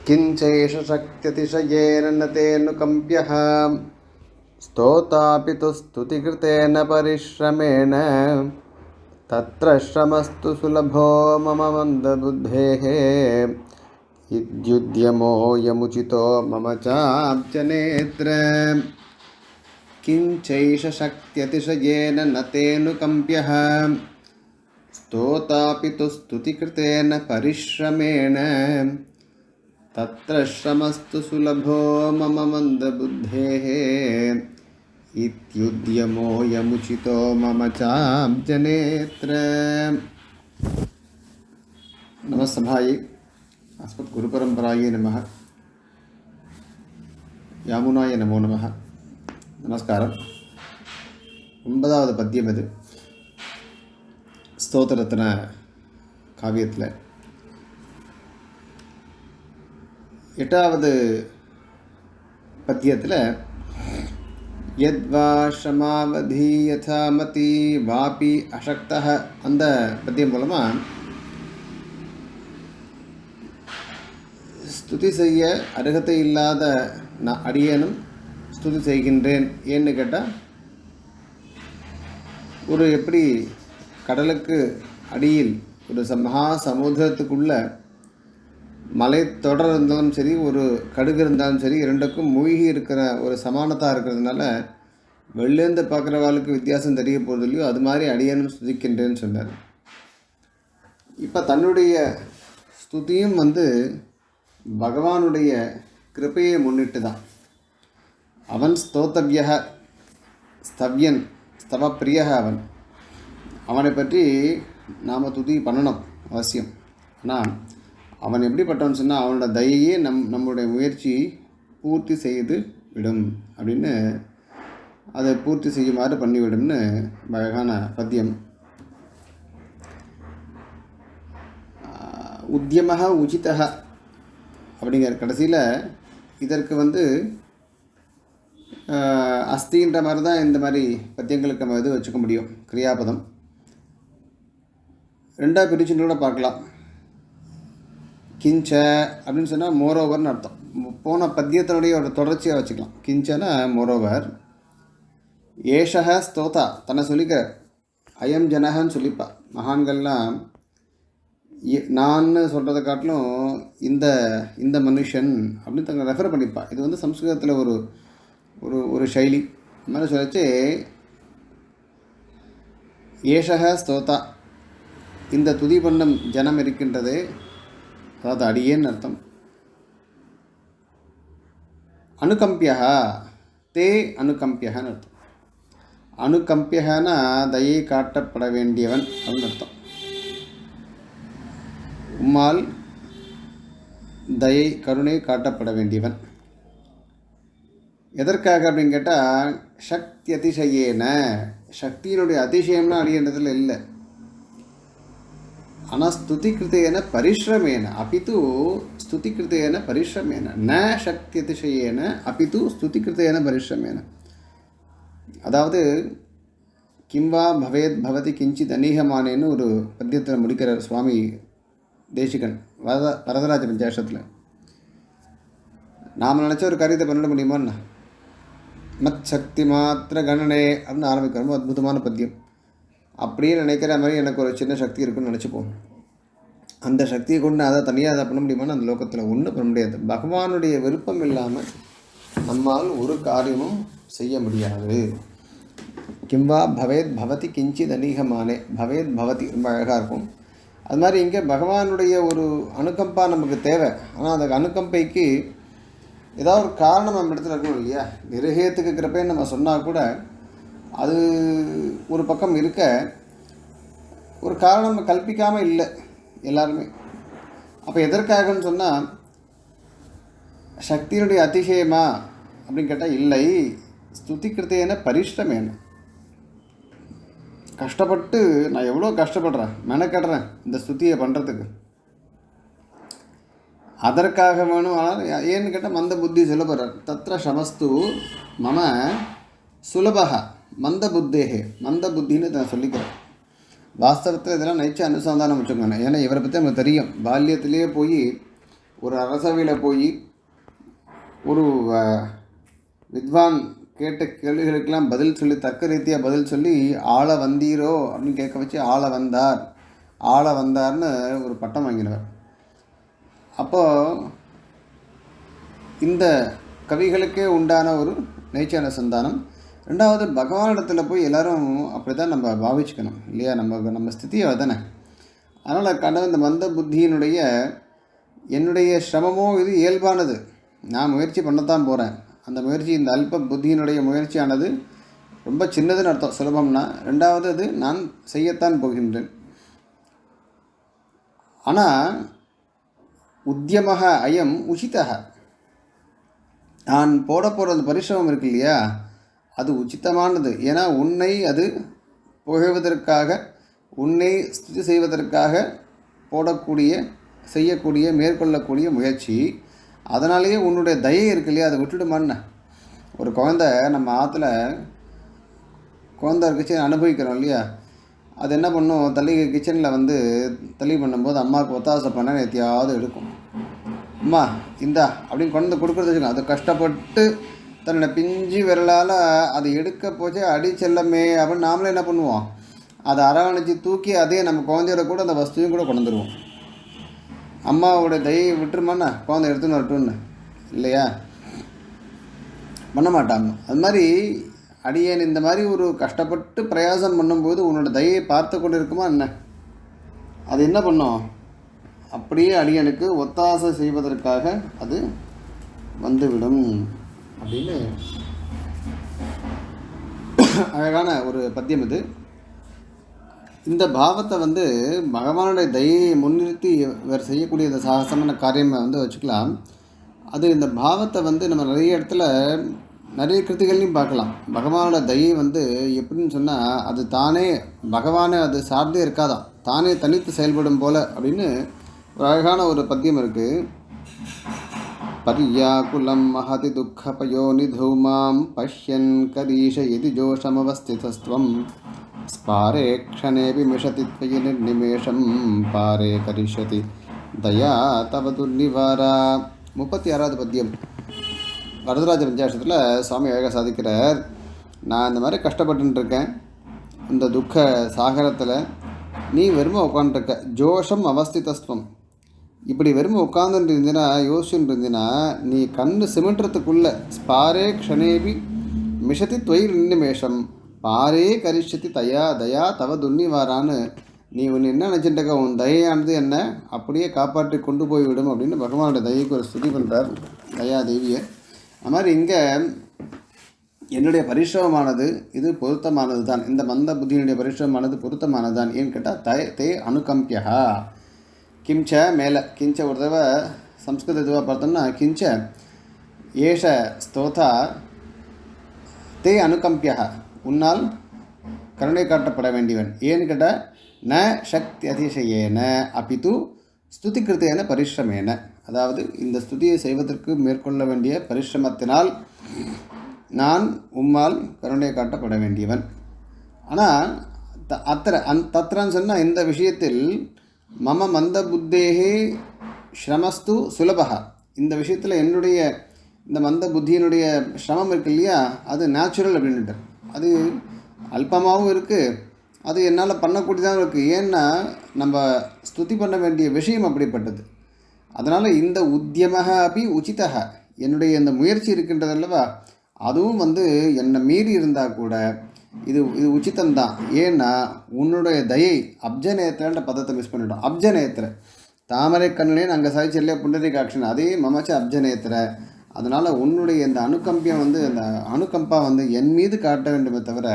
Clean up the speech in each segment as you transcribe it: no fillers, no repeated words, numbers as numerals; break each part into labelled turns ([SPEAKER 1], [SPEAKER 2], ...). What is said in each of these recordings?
[SPEAKER 1] किञ्चैष शक्त्यतिशयेन न तेऽनुकम्प्यः स्तोतापि तु स्तुतिकृतेन परिश्रमेण तत्र श्रमस्तु सुलभो मम मन्दबुद्धेः इद्युद्यमोऽयमुचितो मम चाब्जनेत्र किञ्चैष शक्त्यतिशयेन न तेऽनुकम्प्यः स्तोतापि तु स्तुतिकृतेन परिश्रमेण तत्र श्रमस्तु सुलभो मम मन्दबुद्धेः इत्युद्यमोऽयमुचितो मम चाब्जनेत्र। नमस्सभायै अस्मद्गुरुपरम्परायै नमः। यामुनाय नमो नमः। நமஸ்காரம். 9வது பத்தியம் இது ஸ்தோத்திரத்தின காவியத்தில். 8வது பத்தியத்தில் யத்வா ஷமாவதி யதாமதி வாபி அசக்தஹ அந்த பத்தியம் மூலமாக ஸ்துதி செய்ய அருகதை இல்லாத நான் அடியேனும் ஸ்துதி செய்கின்றேன். ஏன்னு கேட்டால், ஒரு எப்படி கடலுக்கு அடியில் ஒரு மகா சமுத்திரத்துக்குள்ள மலைத்தொடர் இருந்தாலும் சரி, ஒரு கடுகு இருந்தாலும் சரி, இரண்டுக்கும் மூழ்கி இருக்கிற ஒரு சமானத்தாக இருக்கிறதுனால வெளிலேருந்து பார்க்குறவாளுக்கு வித்தியாசம் தெரிய போகிறது இல்லையோ, அது மாதிரி அடியேனும் ஸ்துதிக்கின்றேன்னு சொன்னார். இப்போ தன்னுடைய ஸ்துதியும் பகவானுடைய கிருபையை முன்னிட்டு தான். அவன் ஸ்தோத்தவ்யக ஸ்தவ்யன் ஸ்தவப்பிரியக. அவனை பற்றி நாம் துதி பண்ணணும் அவசியம். ஆனால் அவன் எப்படிப்பட்டவன் சொன்னால், அவனோட தயையே நம்முடைய முயற்சி பூர்த்தி செய்து விடும் அப்படின்னு, அதை பூர்த்தி செய்யுமாறு பண்ணிவிடும்னு அழகான பத்தியம். உத்தியமக உச்சிதக அப்படிங்கிற கடைசியில் இதற்கு அஸ்தின்ற மாதிரி தான் இந்த மாதிரி பத்தியங்களுக்கு நம்ம வச்சுக்க முடியும். கிரியாபதம் 2ஆக பிரிச்சுன்னு பார்க்கலாம். கிஞ்ச அப்படின்னு சொன்னால் மோரோவர்னு அர்த்தம். போன பத்தியத்தினுடைய ஒரு தொடர்ச்சியாக வச்சுக்கலாம். கிஞ்சனா மோரோவர். ஏஷக ஸ்தோதா தன்னை சொல்லிக்க, அயம் ஜனகன்னு சொல்லிப்பா. மகான்கள்லாம் நான் சொல்கிறத காட்டிலும் இந்த மனுஷன் அப்படின்னு தங்களை ரெஃபர் பண்ணிப்பா. இது சம்ஸ்கிருதத்தில் ஒரு ஒரு ஒரு சைலி. இந்த மாதிரி சொல்லிச்சு, ஏஷக ஸ்தோதா இந்த துதி பண்ணும் ஜனம் இருக்கின்றது, அதாவது அடியேன்னு அர்த்தம். அனுகம்பியா தே அனுகம்பியன்னு அர்த்தம். அனுகம்பியனா தயை காட்டப்பட வேண்டியவன் அப்படின்னு அர்த்தம். உம்மால் தயை கருணை காட்டப்பட வேண்டியவன். எதற்காக அப்படின்னு கேட்டால், சக்தி அதிசயேன, சக்தியினுடைய அதிசயம்னா அடியன்றதில் இல்லை. ஆனால் ஸ்துதி கிருத்தேன பரிஸ்ரமேன அபித்து ஸ்துதி கிருத்தேன பரிஸ்ரமேன ந சக்தி அதிசயேன அபித்து ஸ்துதி கிருத்தேன பரிஸ்ரமேன. அதாவது கிம்வா பவேத் பவதி கிஞ்சித் அநீகமானேன்னு ஒரு பத்தியத்தில் முடிக்கிறார் சுவாமி தேசிகன் வரதராஜ பஞ்சாஷத்தில். நாம் நினச்ச ஒரு காரியத்தை பண்ணிட முடியுமான்னா, மத் சக்தி மாத்திர கணனே அப்படின்னு ஆரம்பிக்கிற ரொம்ப அற்புதமான பத்தியம். அப்படியே நினைக்கிற மாதிரி எனக்கு ஒரு சின்ன சக்தி இருக்குன்னு நினச்சிப்போம். அந்த சக்தியை கொண்டு அதை தனியாக அதை பண்ண முடியுமான்னு அந்த லோகத்தில் ஒன்றும் பண்ண முடியாது. பகவானுடைய விருப்பம் இல்லாமல் நம்மால் ஒரு காரியமும் செய்ய முடியாது. கிம்வா பவேத் பவதி கிஞ்சித் அநீகமானே, பவேத் பவதி ரொம்ப அழகாக இருக்கும். அது மாதிரி இங்கே பகவானுடைய ஒரு அனுகம்பா நமக்கு தேவை. ஆனால் அந்த அனுகம்பைக்கு ஏதாவது ஒரு காரணம் நம்ம இடத்துல இருக்கணும் இல்லையா? நிருகேத்துக்கு கிருப்பைன்னு நம்ம சொன்னால் கூட அது ஒரு பக்கம் இருக்க, ஒரு காரணம் நம்ம கல்பிக்காமல் இல்லை எல்லாருமே. அப்போ எதற்காகன்னு சொன்னால், சக்தியினுடைய அதிசயமா அப்படின்னு கேட்டால் இல்லை. ஸ்துதி கிருத்தேன பரிஷ்டமேன, கஷ்டப்பட்டு நான் எவ்வளோ கஷ்டப்படுறேன், மெனக்கடுறேன் இந்த ஸ்துதியை பண்ணுறதுக்கு. அதற்காக வேணும். ஆனால் ஏன்னு கேட்டால் மந்த புத்தி சுலபர் தத்திர சமஸ்து மம சுலபக மந்த புத்தேகே. மந்த புத்தின்னு நான் சொல்லிக்கிறேன். வாஸ்தவத்தில் இதெல்லாம் நைச்ச அனுசந்தானம் வச்சுக்கோங்க. ஏன்னா இவரை பற்றி நமக்கு தெரியும். பால்யத்திலேயே போய் ஒரு அரசவையில் போய் ஒரு வித்வான் கேட்ட கேள்விகளுக்கெல்லாம் பதில் சொல்லி தர்க்க ரீதியாக பதில் சொல்லி ஆள வந்தீரோ அப்படின்னு கேட்க வச்சு ஆள வந்தார்னு ஒரு பட்டம் வாங்கினவர். அப்போது இந்த கவிகளுக்கே உண்டான ஒரு நேச்சான சந்தானம். ரெண்டாவது, பகவானிடத்தில் போய் எல்லோரும் அப்படி தான் நம்ம பாவிச்சுக்கணும் இல்லையா? நம்ம ஸ்திதியை தானே. அதனால் இந்த மந்த புத்தியினுடைய என்னுடைய சிரமமோ இது இயல்பானது, நான் முயற்சி பண்ணத்தான் போகிறேன். அந்த முயற்சி, இந்த அல்ப புத்தியினுடைய முயற்சியானது ரொம்ப சின்னதுன்னு அர்த்தம், சுலபம்னா. ரெண்டாவது, அது நான் செய்யத்தான் போகின்றேன். ஆனால் உத்தியமக அயம் உச்சிதக, நான் போட போகிற அந்த பரிசிரமம் இருக்கு இல்லையா, அது உச்சிதமானது. ஏன்னா உன்னை அது புகழ்வதற்காக, உன்னை ஸ்துதி செய்வதற்காக செய்யக்கூடிய மேற்கொள்ளக்கூடிய முயற்சி. அதனாலேயே உன்னுடைய தயை இருக்கு இல்லையா, அதை விட்டுடுமான்னு. ஒரு குழந்தை நம்ம ஆற்றுல குழந்தை கிச்சன் அனுபவிக்கிறோம் இல்லையா, அது என்ன பண்ணும், கிச்சனில் தள்ளி பண்ணும்போது அம்மாவுக்கு ஒத்தாசை பண்ண எத்தையாவது எடுக்கும். அம்மா இந்தா அப்படின்னு கொண்டு கொடுக்குறது வச்சுக்கோங்க. அது கஷ்டப்பட்டு தன்னோட பிஞ்சு விரலால் அதை எடுக்க போச்சு, அடி செல்லமே அப்படின்னு நாமளே என்ன பண்ணுவோம், அதை அரவணைச்சி தூக்கி அதே நம்ம குழந்தையோட கூட அந்த வஸ்துவையும் கூட கொண்டு வந்துடுவோம். அம்மாவோட தயை விட்டுருமாண்ணா, குழந்தை எடுத்துன்னு வரட்டும்னு இல்லையா, பண்ண மாட்டாங்க. அது மாதிரி அடியேன் இந்த மாதிரி ஒரு கஷ்டப்பட்டு பிரயாசம் பண்ணும்போது உன்னோட தயையை பார்த்து கொண்டு இருக்குமா என்ன, அது என்ன பண்ணும், அப்படியே அடியனுக்கு ஒத்தாசை செய்வதற்காக அது வந்துவிடும் அப்படின்னு அழகான ஒரு பத்தியம் இது. இந்த பாவத்தை பகவானுடைய தயையை முன்னிறுத்தி இவர் செய்யக்கூடிய இந்த சாகசமான காரியமை வச்சுக்கலாம். அது இந்த பாவத்தை நம்ம நிறைய இடத்துல நிறைய கிருத்திகள்லையும் பார்க்கலாம். பகவானோட தயை எப்படின்னு சொன்னால், அது தானே பகவானை அது சார்ந்தே இருக்காதான், தானே தனித்து செயல்படும் போல் அப்படின்னு ஒரு அழகான ஒரு பத்தியம் இருக்குது. பர்யாகுலம் மஹதி துக்கப்பயோ நிதூமாம் பஷ்யன் கரீஷ எதி ஜோஷமவஸ்திதஸ்துவம் ஸ்பாரே க்ஷணேபி மிஷதி த்வயி நிர்நிமேஷம் பாரே கரிஷ்யதி தயா தவ துர்நிவாரா. 36வது பத்தியம் வரதராஜ பஞ்சாட்சத்தில் சுவாமி அழகாக சாதிக்கிறார். நான் இந்த மாதிரி கஷ்டப்பட்டுருக்கேன், இந்த துக்க சாகரத்தில் நீ வெறுமை உட்காந்துருக்க. ஜோஷம் அவஸ்திதஸ்துவம், இப்படி வெறுமை உட்காந்துட்டு இருந்தீன்னா, யோசிச்சுட்டு இருந்தீங்கன்னா, நீ கண்ணு சிமிட்டுறதுக்குள்ளே ஸ்பாரே க்ஷணேபி மிஷதி த்வயி நிர்நிமேஷம் பாரே கரிஷ்யதி தயா தவ துர்நிவாரான்னு நீ ஒன்று என்ன நினச்சிட்டுக்க, உன் தயையானது என்ன அப்படியே காப்பாற்றி கொண்டு போய்விடும் அப்படின்னு பகவானோட தயைக்கு ஒரு ஸ்துதி பண்ணுறார் தயா தேவியை. அது மாதிரி இங்கே என்னுடைய பரிசிரமமானது இது பொருத்தமானது தான், இந்த மந்த புத்தியினுடைய பரிசிரமமானது பொருத்தமானது தான். ஏன்னு கேட்டால் தே அனுகம்பியா கிஞ்ச மேலே கிஞ்ச ஒரு தடவை சம்ஸ்கிருத இதுவாக பார்த்தோம்னா கிஞ்ச ஏஷ ஸ்தோதா தே அனுகம்பியா, உன்னால் கருணை காட்டப்பட வேண்டியவன். ஏன்னு கேட்டால் ந சக்தி அதிசயேன அப்பித்து ஸ்துதி கிருத்தேன பரிசிரமேன, அதாவது இந்த ஸ்துதியை செய்வதற்கு மேற்கொள்ள வேண்டிய பரிசிரமத்தினால் நான் உம்மால் கருணை காட்டப்பட வேண்டியவன். ஆனால் தத்ரான்னு சொன்னால், இந்த விஷயத்தில் மம மந்த புத்தேகே ஸ்ரமஸ்து சுலபகா, இந்த விஷயத்தில் என்னுடைய இந்த மந்த புத்தியினுடைய சிரமம் இருக்கு இல்லையா, அது நேச்சுரல் அப்படின்ட்டு, அது அல்பமாகவும் இருக்குது, அது என்னால் பண்ணக்கூடியதாகவும் இருக்குது. ஏன்னா நம்ம ஸ்துதி பண்ண வேண்டிய விஷயம் அப்படிப்பட்டது. அதனால் இந்த உத்தியமாக அப்படி உச்சிதக, என்னுடைய இந்த முயற்சி இருக்கின்றதல்லவா, அதுவும் என்னை மீறி இருந்தால் கூட இது உச்சிதம்தான். ஏன்னா உன்னுடைய தயை அப்ஜநேத்திரன்ற பதத்தை மிஸ் பண்ணிட்டோம். அப்ஜநேத்திர தாமரை கண்ணனே அங்கே சாதிச்சு இல்லையா புண்டரீகாட்சன், அதே மமச்ச அப்ஜநேத்திர. அதனால் உன்னுடைய இந்த அனுகம்பியம் அந்த அனுகம்பா என் மீது காட்ட வேண்டுமே தவிர,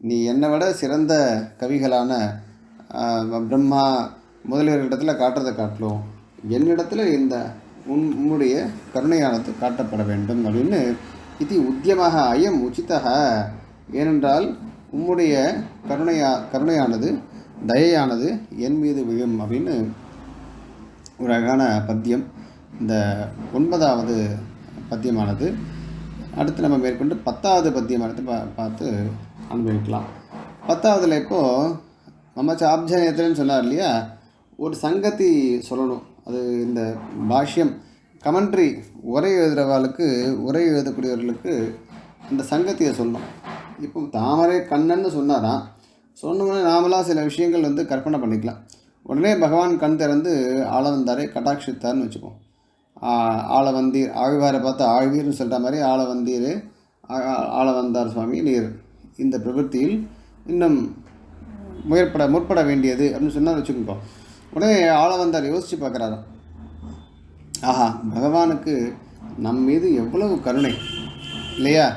[SPEAKER 1] நீ என்னை விட சிறந்த கவிகளான பிரம்மா முதலியவர்களிடத்தில் காட்டுறதை காட்டலும் என்னிடத்தில் இந்த உன்னுடைய கருணையானது காட்டப்பட வேண்டும் அப்படின்னு இது உத்தியமாக அயம் உச்சிதக, ஏனென்றால் உம்முடைய கருணையானது தயையானது என் மீது விழும் அப்படின்னு ஒரு அழகான பத்தியம். இந்த 9வது பத்தியமானது. அடுத்து நம்ம மேற்கொண்டு 10வது பத்தியமானது பார்த்து அனுபவிக்கலாம். 10வதுல இப்போது மமச்ச ஆப்ஜநேத்திரன்னு சொன்னார் இல்லையா, ஒரு சங்கதி சொல்லணும். அது இந்த பாஷ்யம் கமெண்ட்ரி உரை எழுதுகிறவாளுக்கு உரை எழுதக்கூடியவர்களுக்கு இந்த சங்கத்தியை சொல்லணும். இப்போ தாமரை கண்ணன்னு சொன்னாராம். சொன்னோடனே நாமளாக சில விஷயங்கள் வந்து கற்பனை பண்ணிக்கலாம். உடனே பகவான் கண் திறந்து ஆளவந்தாரை கட்டாட்சித்தார்னு வச்சுப்போம். ஆளவந்தீர் ஆழ்வாரை பார்த்து ஆழ்வீர்னு சொல்கிற மாதிரி ஆளவந்தீர் ஆளவந்தார் சுவாமி நீர் இந்த பிரவൃத்தியில் இன்னும் முற்பட வேண்டியது அப்படின்னு சொன்னால் வச்சுக்கோங்க. உடனே ஆளவந்தார் யோசித்து பார்க்குறாராம், ஆஹா பகவானுக்கு நம் மீது எவ்வளவு கருணை இல்லையா.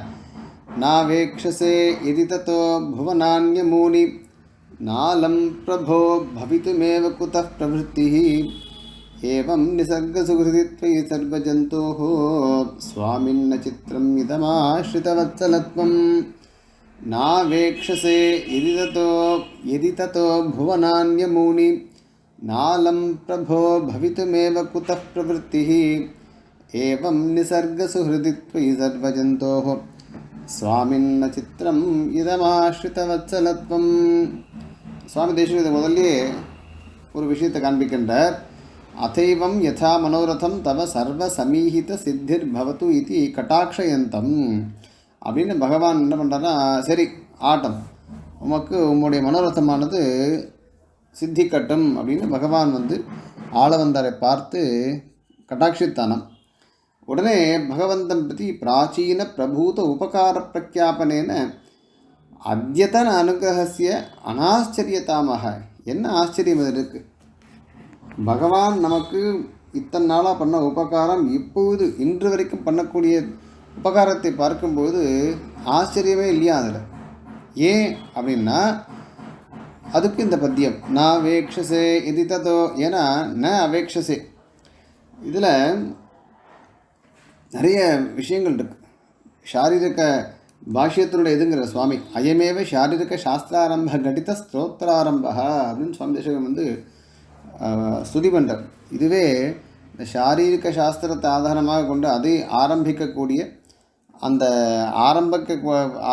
[SPEAKER 1] நாவேக்ஷசே எதி தத்தோ புவனான்யமூனி நாலம் பிரபோ பவித்துமேவ குதः பிரவృத்திः ஏவம் நிசர்கசுகிருதித்வயி சர்வஜந்தோः ஸ்வாமின்ன சித்திரம் இதமாஸ்ரிதவத்சலத்வம். நாவேக்ஷசே எதி தத்தோ புவனான்யமூனி நாலம் பிரபோ பவித்துமேவ குதः பிரவృத்திः ஏவம் நிசர்கசுகிருதித்வயி சர்வஜந்தோः ஸ்வாமின்ன சித்திரம் இதமாஸ்ரிதவத்சலத்வம். சுவாமி தேசிகன் இதை முதல்லே ஒரு விஷயத்தை காண்பிக்கின்றார். அதைவம் யதா மனோரதம் தவ சர்வ சமீஹித சித்திர் பவத்து இது கட்டாட்சயந்தம் அப்படின்னு பகவான் என்ன பண்ணுறாருன்னா, சரி ஆட்டம் உமக்கு உம்முடைய மனோரதமானது சித்திக்கட்டும் அப்படின்னு பகவான் வந்து ஆளவந்தாரை பார்த்து கட்டாட்சித்தானம். உடனே பகவந்தம் பற்றி பிராச்சீன பிரபூத உபகார பிரக்யாபனேன அத்யதன அனுகிரகசிய அனாச்சரியதாமாக. என்ன ஆச்சரியம் அது இருக்குது. பகவான் நமக்கு இத்தனை நாளாக பண்ண உபகாரம் இப்போது இன்று வரைக்கும் பண்ணக்கூடிய உபகாரத்தை பார்க்கும்போது ஆச்சரியமே இல்லையா அதில். ஏன் அப்படின்னா அதுக்கு இந்த பத்தியம் நான் அவேக்ஷசே இது ததோ. ஏன்னா ந அவேக்ஷசே இதில் நிறைய விஷயங்கள் இருக்குது. சாரீரிக பாஷ்யத்தினுடைய இதுங்கிற சுவாமி அயமேவ சாரீரிக சாஸ்திராரம்ப கடித ஸ்தோத்திராரம்ப அப்படின்னு சுவாமி தேசிகன் வந்து ஸ்துதி பண்ணுறார். இதுவே இந்த சாரீரிக சாஸ்திரத்தை ஆதாரமாக கொண்டு அதை ஆரம்பிக்கக்கூடிய அந்த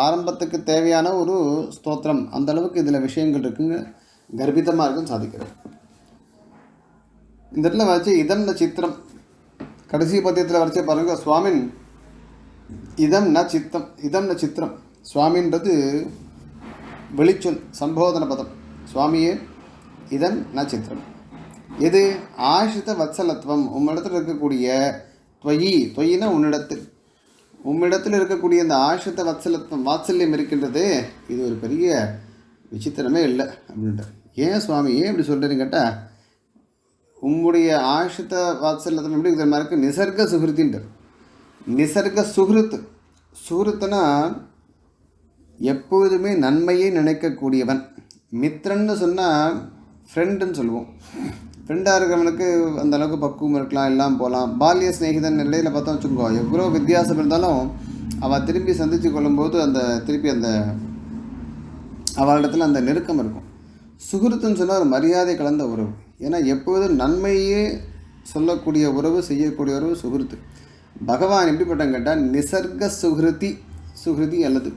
[SPEAKER 1] ஆரம்பத்துக்கு தேவையான ஒரு ஸ்தோத்திரம், அந்த அளவுக்கு இதில் விஷயங்கள் இருக்குங்க, கர்ப்பிதமாக இருக்குன்னு சாதிக்கிறார். இந்த இடத்துல வச்சு இதம் ந சித்திரம் கடைசி பத்தியத்தில் வரைச்சே பாருங்கள், சுவாமின் இதம் ந சித்திரம். சுவாமின்றது வெளிச்சொல், சம்போதன பதம். சுவாமியே இதம் ந சித்திரம். எது ஆசிரித வத்சலத்துவம், உம்மிடத்தில் இருக்கக்கூடிய தொயினா உம்மிடத்தில் இருக்கக்கூடிய இந்த ஆசிரித வத்சலத்துவம் வாத்சல்யம் இருக்கின்றது. இது ஒரு பெரிய விசித்திரமே இல்லை அப்படின்ட்டு. ஏன் சுவாமி ஏன் இப்படி சொல்கிறீன்னு கேட்டால், உம்முடைய ஆசிரித வாத்சல்யத்துவம் எப்படி இருக்கிற மாதிரி இருக்குது. நிசர்க சுகிருத்தின்ட்டு. நிசர்க சுகிருத்துனா எப்பொழுதுமே நன்மையை நினைக்கக்கூடியவன். மித்திரன்னு சொன்னால் ஃப்ரெண்டுன்னு சொல்லுவோம். ஃப்ரெண்டாக இருக்கிறவனுக்கு அந்த அளவுக்கு பக்குவம் இருக்கலாம், எல்லாம் போகலாம். பால்ய ஸ்நேகிதன் நிலையில் பார்த்தோம் வச்சுக்கோ, எவ்வளோ வித்தியாசம் இருந்தாலும் அவள் திரும்பி சந்தித்து கொள்ளும்போது திருப்பி அவளிடத்தில் அந்த நெருக்கம் இருக்கும். சுகிருத்துன்னு சொன்னால் ஒரு மரியாதை கலந்த உறவு. ஏன்னா எப்போதும் நன்மையே சொல்லக்கூடிய உறவு, செய்யக்கூடிய உறவு சுகிருத்து. பகவான் எப்படிப்பட்டன்னு கேட்டால் நிசர்க சுகிருதி அல்லது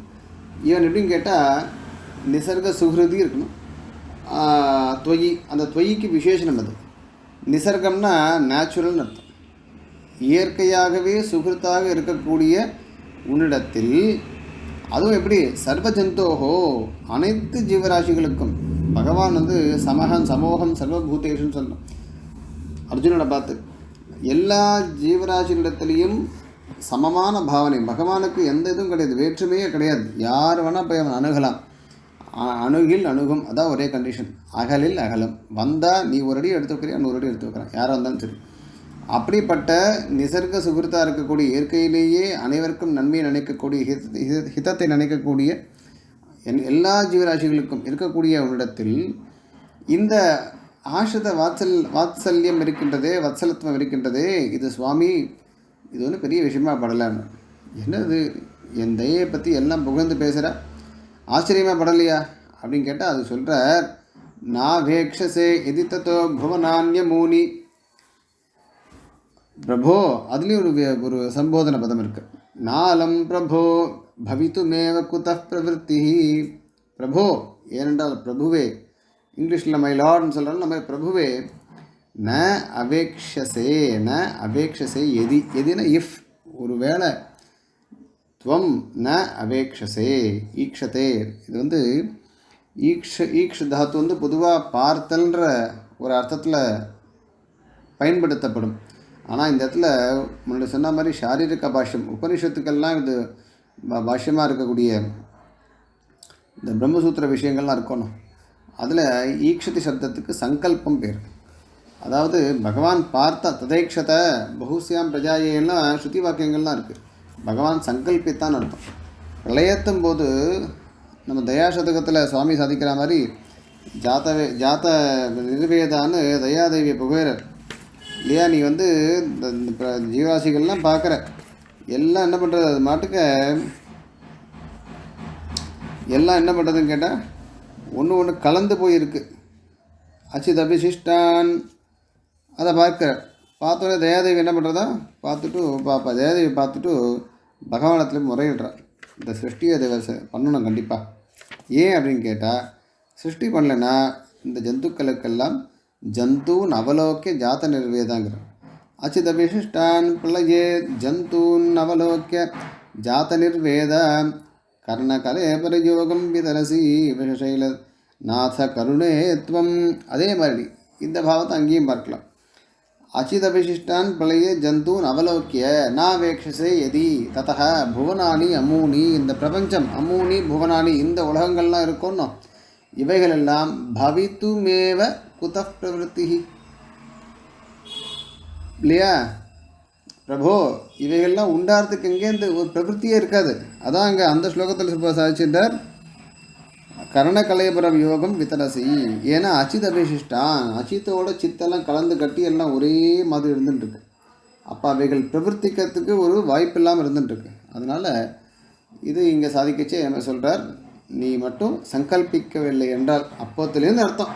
[SPEAKER 1] இவன் எப்படின்னு கேட்டால் நிசர்க சுகிருதி இருக்கணும். அந்த தொய்க்கு விசேஷனம் அது. நிசர்கம்னா நேச்சுரல்னு அர்த்தம். இயற்கையாகவே சுகிருத்தாக இருக்கக்கூடிய உன்னிடத்தில், அதுவும் எப்படி சர்வஜந்தோகோ அனைத்து ஜீவராசிகளுக்கும். பகவான் வந்து சமோகம் சர்வபூதேஷன்னு சொல்லணும் அர்ஜுனனை பார்த்து. எல்லா ஜீவராசிகளிடத்துலேயும் சமமான பாவனை. பகவானுக்கு எந்த இதுவும் கிடையாது, வேற்றுமையே கிடையாது. யார் வேணால் போய் அவன் அணுகலாம். அணுகில் அணுகும், அதான் ஒரே கண்டிஷன். அகலில் அகலம். வந்தால் நீ ஒரு அடி எடுத்து வைக்கிறியா, 100 அடி எடுத்து வைக்கிறான், யாராக இருந்தாலும் சரி. அப்படிப்பட்ட நிசர்க சுகிருத்தாக இருக்கக்கூடிய, இயற்கையிலேயே அனைவருக்கும் நன்மையை நினைக்கக்கூடிய, ஹிதத்தை நினைக்கக்கூடிய எல்லா ஜீவராசிகளுக்கும் இருக்கக்கூடிய உன்னிடத்தில் இந்த ஆசிரித வாத்சல்யம் இருக்கின்றதே, வத்சலத்துவம் இருக்கின்றதே, இது சுவாமி இது ஒன்றும் பெரிய விஷயமா படலான்னு. என்னது என் தயையை பற்றி எல்லாம் புகழ்ந்து பேசுகிற, ஆச்சரியமாக படலையா அப்படின்னு கேட்டால் அது சொல்கிறார். நாவேக்ஷசே எதித்தோ புவனான்ய மூனி. பிரபோ அதுலேயும் ஒரு சம்போதன பதம் இருக்குது. நாலம் பிரபோ பவித்துமேவ குதः பிரவೃத்தி. பிரபோ ஏனென்றால் பிரபுவே, இங்கிலீஷில் மை லார்ட்னு சொல்கிறாங்க. நம்ம பிரபுவே ந அபேக்ஷசே ந அபேக்ஷசே எதி எதினா இஃப் ஒரு வேளை துவம் ந அபேக்ஷசே ஈக்ஷதே இது வந்து ஈக்ஷ தாத்து வந்து பொதுவாக பார்த்தல்ன்ற ஒரு அர்த்தத்தில் பயன்படுத்தப்படும். ஆனால் இந்த இடத்துல முன்னாடி சொன்ன மாதிரி சாரீரிக பாஷ்யம் உபனிஷத்துக்கெல்லாம் இது பாஷ்யமாக இருக்கக்கூடிய இந்த பிரம்மசூத்திர விஷயங்கள்லாம் இருக்கணும். அதில் ஈக்ஷதி சப்தத்துக்கு சங்கல்பம் பேர். அதாவது பகவான் பார்த்த ததைக்ஷத பகுஸ்யாம் பிரஜாயெல்லாம் ஸ்ருதி வாக்கியங்கள்லாம் இருக்குது. பகவான் சங்கல்பித்தான் அர்த்தம். பிரளயத்தும் போது நம்ம தயாசதகத்தில் சுவாமி சாதிக்கிற மாதிரி ஜாத நிர்வேதான்னு தயாதேவியை புகழர் இல்லையா. நீ வந்து இந்த ஜீவராசிகள்லாம் பார்க்குற எல்லாம் என்ன பண்ணுறது, அது மாட்டுக்க எல்லாம் என்ன பண்ணுறதுன்னு கேட்டால் ஒன்று கலந்து போயிருக்கு. அச்சித் அபிசிஷ்டான் அதை பார்க்குற பார்த்தோன்னே தயாதேவி என்ன பண்ணுறதா பார்த்துட்டு தயாதேவி பார்த்துட்டு பகவானத்தில் முறையிடுறார். இந்த சிருஷ்டியை பண்ணணும் கண்டிப்பாக. ஏன் அப்படின்னு கேட்டால் சிருஷ்டி பண்ணலைன்னா இந்த ஜந்துக்களுக்கெல்லாம் ஜந்தூன் அவலோக்கிய ஜாத நிர்வேதாங்கிற அச்சித் அபிசிஷ்டான் பிரளயே ஜந்தூன் அவலோக்கிய ஜாத நிர்வேத கர்ணகலே பரயோகம் விதரசி விஷசைல நாத கருணேத்வம். அதே மாதிரி இந்த பாவத்தை அங்கேயும் பார்க்கலாம். அச்சித் அபிசிஷ்டான் பிரளயே ஜந்தூன் அவலோக்கிய நாவேக்ஷசே எதி ததः புவனானி அமூனி இந்த பிரபஞ்சம் அமூனி புவனானி இந்த உலகங்கள்லாம் இருக்கணும். இவைகளெல்லாம் பவித்துமேவ குதः பிரவருத்தி இல்லையா பிரபோ, இவைகள்லாம் உண்டாகிறதுக்கு எங்கேருந்து ஒரு பிரவருத்தியே இருக்காது. அதான் அங்கே அந்த ஸ்லோகத்தில் சாதிச்சிட்டார் கரணகலைபரம் யோகம் வித்தரசி. ஏன்னா அச்சித் அபிசிஷ்டான் அச்சித்தோட சித்தெல்லாம் கலந்து கட்டி எல்லாம் ஒரே மாதிரி இருந்துட்டுருக்கு. அப்போ அவைகள் பிரவர்த்திக்கிறதுக்கு ஒரு வாய்ப்பு இல்லாமல் இருந்துட்டுருக்கு. அதனால் இது இங்கே சாதிக்கச்சே என்ன சொல்கிறார், நீ மட்டும் சங்கல்பிக்கவில்லை என்றால் அப்போத்துலேருந்து அர்த்தம்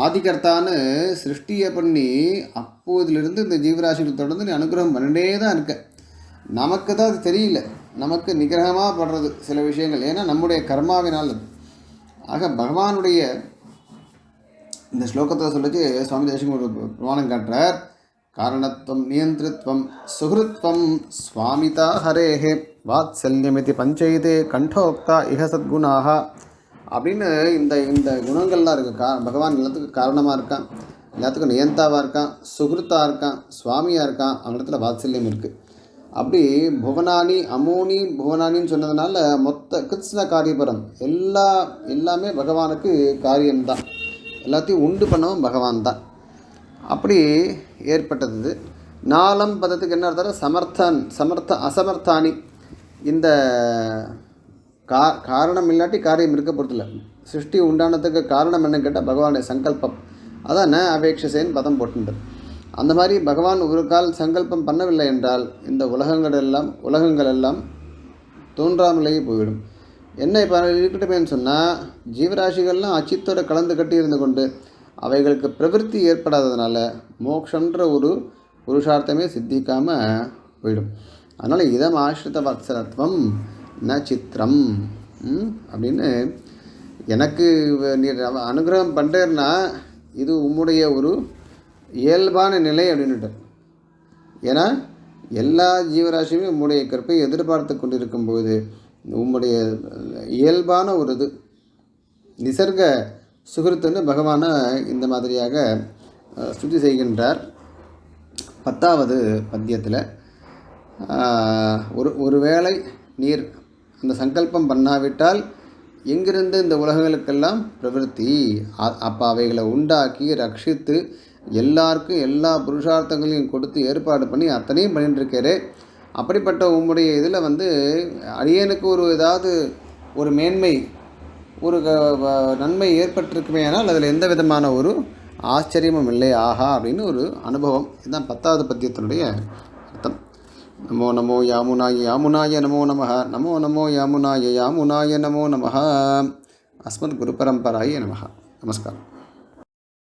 [SPEAKER 1] ஆதிகர்த்தான்னு சிருஷ்டியை பண்ணி அப்போதிலிருந்து இந்த ஜீவராசிகள் தொடர்ந்து நீ அனுகிரகம் பண்ணிட்டே தான் இருக்க. நமக்கு தான் அது தெரியல, நமக்கு நிகிரகமாக படுறது சில விஷயங்கள், ஏன்னா நம்முடைய கர்மாவினால் அது. ஆக பகவானுடைய இந்த ஸ்லோகத்தில் சொல்லிச்சு சுவாமி தேசிகன் ஒரு பிரமாணம் காட்டுறார். காரணத்துவம் நியந்திரத்துவம் சுகிருத்வம் சுவாமிதா ஹரேஹே வாத்சல்யமிதி பஞ்சைதே கண்டோக்தா இஹ சத்குணாக அப்படின்னு இந்த இந்த குணங்கள்லாம் இருக்குது. பகவான் எல்லாத்துக்கும் காரணமாக இருக்கான், எல்லாத்துக்கும் நியந்தாவாக இருக்கான், சுகிருத்தாக இருக்கான், சுவாமியாக இருக்கான், அவனிடத்தில் வாத்சல்யம் இருக்குது. அப்படி புவனானி அமூனி புவனானின்னு சொன்னதுனால மொத்த கிருஷ்ண காரியபரம் எல்லாமே பகவானுக்கு காரியம்தான். எல்லாத்தையும் உண்டு பண்ணவும் பகவான் தான். அப்படி ஏற்பட்டது. நாலம் பதத்துக்கு என்ன அர்த்தம், அசமர்த்தானி இந்த காரணம் இல்லாட்டி காரியம் இருக்க பொறுத்தில்லை. சிருஷ்டி உண்டானதுக்கு காரணம் என்னன்னு கேட்டால் பகவானுடைய சங்கல்பம். அதான் ந அபேக்ஷசேன்னு பதம் போட்டுன்றது. அந்த மாதிரி பகவான் ஒரு கால் சங்கல்பம் பண்ணவில்லை என்றால் இந்த உலகங்கள் எல்லாம் தோன்றாமலேயே போய்விடும். என்ன இப்போ இருக்கட்டுமேன்னு சொன்னால் ஜீவராசிகள்லாம் அச்சித்தோட கலந்து கட்டி இருந்து கொண்டு அவைகளுக்கு பிரவருத்தி ஏற்படாததுனால மோக்ஷன்ற ஒரு புருஷார்த்தமே சித்திக்காமல் போயிடும். அதனால் இதம் ஆசிரித வத்சலத்துவம் ந சித்திரம் அப்படின்னு எனக்கு நீர் அனுகிரகம் பண்ணுறேன்னா இது உம்முடைய ஒரு இயல்பான நிலை அப்படின்னுட்டு. ஏன்னா எல்லா ஜீவராசியுமே உம்முடைய கற்பை எதிர்பார்த்து கொண்டிருக்கும்போது உம்முடைய இயல்பான ஒரு இது நிசர்க சுகிருத்துன்னு பகவானை இந்த மாதிரியாக ஸ்துதி செய்கின்றார். 10வது பத்தியத்தில் ஒருவேளை நீர் அந்த சங்கல்பம் பண்ணாவிட்டால் எங்கிருந்து இந்த உலகங்களுக்கெல்லாம் பிரவருத்தி, அப்போ அவைகளை உண்டாக்கி ரட்சித்து எல்லாருக்கும் எல்லா புருஷார்த்தங்களையும் கொடுத்து ஏற்பாடு பண்ணி அத்தனையும் பண்ணிட்டுருக்காரு. அப்படிப்பட்ட உம்முடைய இதில் அடியனுக்கு ஏதாவது ஒரு மேன்மை ஒரு நன்மை ஏற்பட்டிருக்குமே ஆனால் அதில் எந்த விதமான ஒரு ஆச்சரியமும் இல்லை ஆஹா அப்படின்னு ஒரு அனுபவம். இதுதான் 10வது பத்தியத்தினுடைய அர்த்தம். நமோ நமோ யாமுனாய யாமுனாய நமோ நமஹ நமோ நமோ யாமுனாய யாமுனாய நமோ நமஹ. அஸ்மத் குரு பரம்பராய நமஹ. நமஸ்காரம்.